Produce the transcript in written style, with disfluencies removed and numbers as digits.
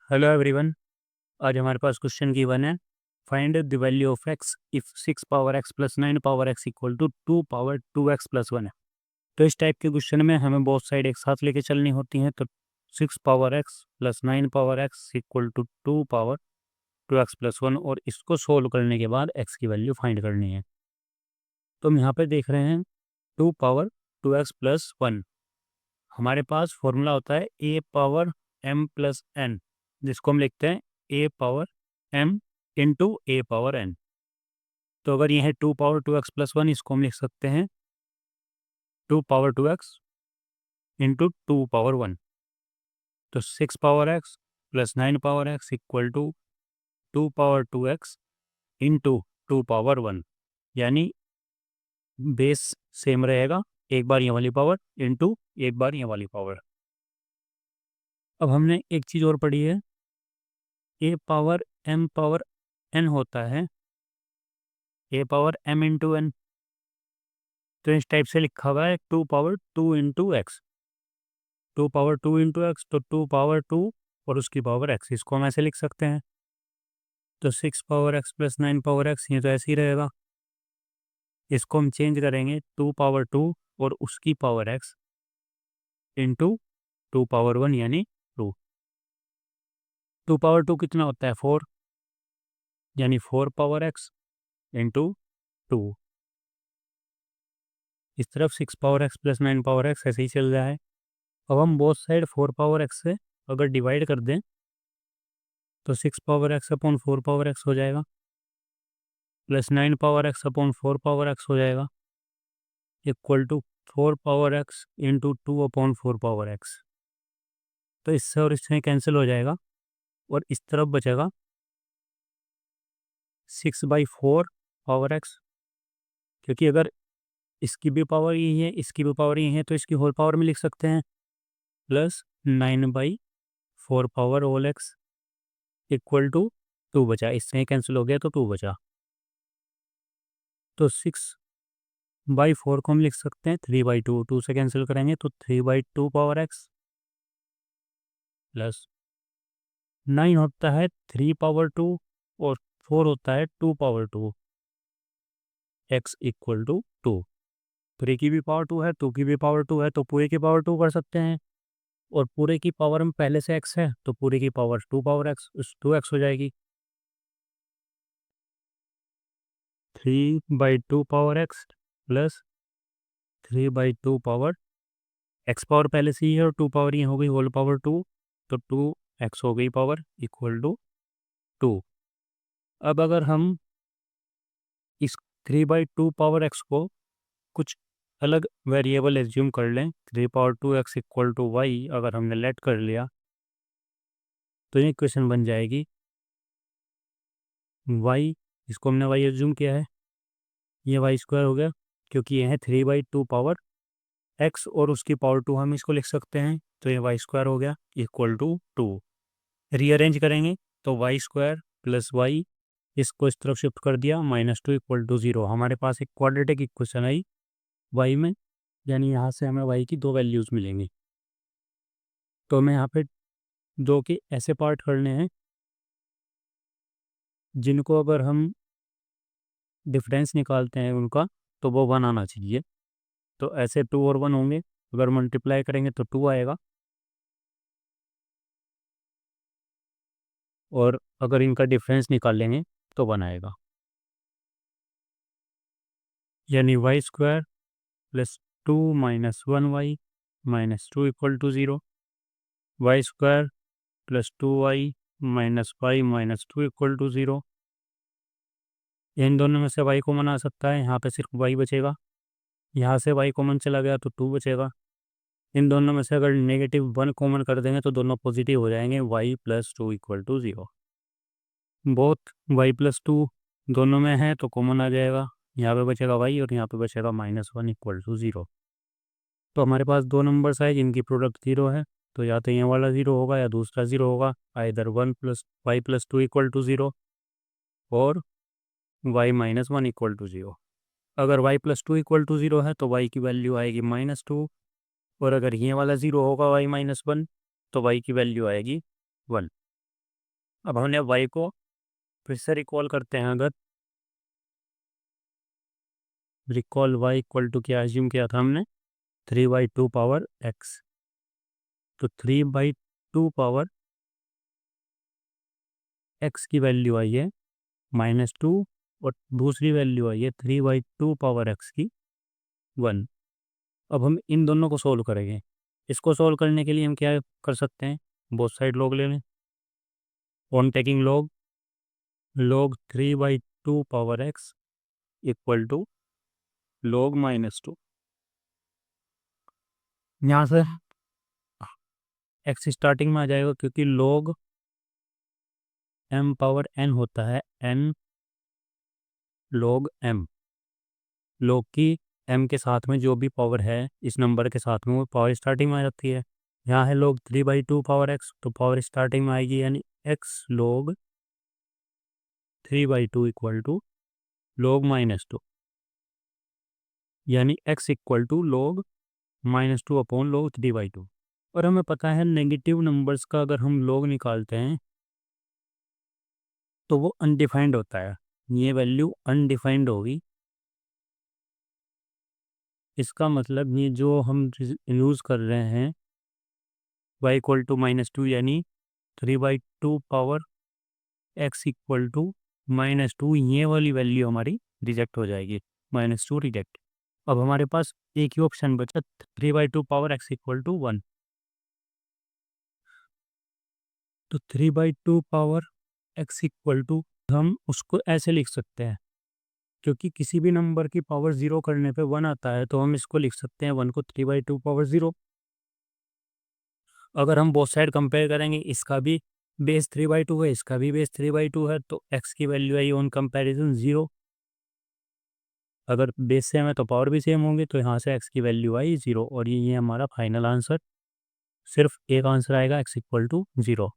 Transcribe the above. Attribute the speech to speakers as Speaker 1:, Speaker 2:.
Speaker 1: Hello everyone. आज हमारे पास क्वेश्चन गिवन है। Find the value of x if 6 power x plus 9 power x equal to 2 power 2 x plus 1 है। तो इस टाइप के क्वेश्चन में हमें बोथ साइड एक साथ लेके चलनी होती हैं। तो 6 power x plus 9 power x equal to 2 power 2 x plus 1 और इसको सोल्व करने के बाद एक्स की वैल्यू फाइंड करनी है। तो हम यहाँ पे देख रहे हैं 2 पावर 2 एक्स प्लस 1। हमारे पास फॉर्मूला होता है ए पावर एम प्लस एन, जिसको हम लिखते हैं ए पावर एम इंटू ए पावर एन। तो अगर ये है 2 पावर 2 एक्स प्लस 1, इसको हम लिख सकते हैं 2 पावर 2 एक्स इंटू 2 पावर 1। तो 6 power x plus 9 power x equal to 2 power 2 x into 2 power 1, यानी बेस सेम रहेगा, एक बार ये वाली पावर इंटू एक बार ये वाली पावर। अब हमने एक चीज़ और पढ़ी है, ए पावर एन होता है ए पावर एम इंटू एन। तो इस टाइप से लिखा हुआ है 2 power 2 into x. 2 power 2 into x, तो 2 पावर 2 और उसकी पावर एक्स, इसको हम ऐसे लिख सकते हैं। तो 6 power x plus 9 power x, ये तो ऐसे ही रहेगा। इसको हम चेंज करेंगे 2 पावर 2 और उसकी पावर एक्स इंटू 2 पावर 1 यानी 2। 2 पावर 2 कितना होता है 4, यानी 4 पावर एक्स इंटू 2। इस तरफ 6 power x plus 9 power x ऐसे ही चल रहा है। अब हम बोथ साइड 4 पावर एक्स से अगर डिवाइड कर दें तो 6 power x upon 4 power x हो जाएगा, plus 9 power x upon 4 power x हो जाएगा, equal to 4 power x into 2 upon 4 power x. तो इससे और इससे कैंसिल हो जाएगा और इस तरफ बचेगा 6/4 पावर एक्स, क्योंकि अगर इसकी भी पावर यही है इसकी भी पावर यही है तो इसकी होल पावर में लिख सकते हैं, plus 9/4 power whole x equal to 2 बचा, इससे कैंसिल हो गया तो 2 बचा। तो 6/4 को हम लिख सकते हैं 3/2, 2 से कैंसिल करेंगे तो 3/2 पावर एक्स प्लस 9 होता है 3 पावर 2 और 4 होता है 2 पावर 2, एक्स इक्वल टू 2। 3 की भी पावर 2 है, 2 की भी पावर 2 है, तो पूरे की पावर 2 कर सकते हैं। और पूरे की पावर में पहले से एक्स है तो पूरे की पावर 2 पावर एक्स, 2x हो जाएगी। 3/2 power x plus 3/2 power x, power पहले से ही है और 2 पावर ये हो गई होल पावर 2, तो 2x हो गई पावर इक्वल टू 2। अब अगर हम इस 3/2 पावर एक्स को कुछ अलग वेरिएबल एज्यूम कर लें, 3 power 2x equal to Y अगर हमने लेट कर लिया तो ये इक्वेशन बन जाएगी y, इसको हमने y एज्यूम किया है, ये वाई स्क्वायर हो गया, क्योंकि ये है 3/2 पावर x और उसकी पावर 2 हम इसको लिख सकते हैं, तो ये वाई स्क्वायर हो गया इक्वल टू 2। रीअरेंज करेंगे तो वाई स्क्वायर प्लस वाई, इसको इस तरफ शिफ्ट कर दिया, -2 इक्वल टू 0। हमारे पास एक क्वाड्रेटिक इक्वेशन आई वाई में, यानी यहाँ से हमें वाई की 2 वैल्यूज़ मिलेंगी। तो हमें यहाँ पे 2 के ऐसे पार्ट करने हैं जिनको अगर हम डिफरेंस निकालते हैं उनका तो वो 1 आना चाहिए। तो ऐसे 2 और 1 होंगे, अगर मल्टीप्लाई करेंगे तो 2 आएगा, और अगर इनका डिफरेंस निकाल लेंगे तो 1 आएगा, यानी y square plus 2 minus 1y minus 2 equal to 0, y square plus 2y minus y minus 2 equal to 0। इन दोनों में से y कॉमन आ सकता है, यहाँ पे सिर्फ y बचेगा, यहाँ से y कॉमन चला गया तो 2 बचेगा। इन दोनों में से अगर -1 कॉमन कर देंगे तो दोनों पॉजिटिव हो जाएंगे, y plus 2 equal to 0। Both y plus 2 दोनों में है तो कॉमन आ जाएगा, यहाँ पे बचेगा y और यहाँ पे बचेगा -1 इक्वल टू 0। तो हमारे पास 2 नंबर्स है जिनकी प्रोडक्ट 0 है, तो या तो ये वाला 0 होगा या दूसरा 0 होगा, either 1 plus y plus 2 equal to 0 और y माइनस 1 इक्वल टू 0। अगर y प्लस 2 इक्वल टू 0 है तो y की वैल्यू आएगी -2, और अगर ये वाला 0 होगा y माइनस 1 तो y की वैल्यू आएगी 1। अब हमने y को फिर से रिकॉल करते हैं। अगर रिकॉल y इक्वल टू क्या एज्यूम किया था हमने, 3/2 पावर x, तो 3/2 पावर x की वैल्यू आई है -2 और दूसरी वैल्यू आई है 3/2 पावर x की 1। अब हम इन दोनों को सोल्व करेंगे। इसको सोल्व करने के लिए हम क्या कर सकते हैं, बोथ साइड लॉग ले लें। On taking log 3/2 power x equal to log -2। यहाँ से x स्टार्टिंग में आ जाएगा क्योंकि log m पावर n होता है n log m। log की m के साथ में जो भी पावर है इस नंबर के साथ में वो पावर स्टार्टिंग में आ जाती है। यहाँ है log 3/2 पावर x, तो पावर स्टार्टिंग में आएगी यानी x log 3/2 equal to log -2, यानी x equal to log -2 upon log 3/2। और हमें पता है नेगेटिव नंबर्स का अगर हम log निकालते हैं तो वो अनडिफाइंड होता है, ये वैल्यू अनडिफाइंड होगी। इसका मतलब ये जो हम यूज़ कर रहे हैं y इक्वल टू -2 यानी 3/2 पावर x इक्वल टू -2, ये वाली वैल्यू हमारी रिजेक्ट हो जाएगी, -2 रिजेक्ट। अब हमारे पास एक ही ऑप्शन बचा 3/2 पावर x इक्वल टू 1। तो 3/2 पावर x इक्वल टू हम उसको ऐसे लिख सकते हैं, क्योंकि किसी भी नंबर की पावर 0 करने पे 1 आता है तो हम इसको लिख सकते हैं 1 को 3/2 पावर 0। अगर हम बोथ साइड कंपेयर करेंगे, इसका भी बेस 3/2 है, इसका भी बेस 3/2 है, तो x की वैल्यू आई ऑन कंपेरिजन 0। अगर बेस सेम है तो पावर भी सेम होंगे, तो यहाँ से x की वैल्यू आई 0 और ये हमारा फाइनल आंसर। सिर्फ एक आंसर आएगा x इक्वल टू 0।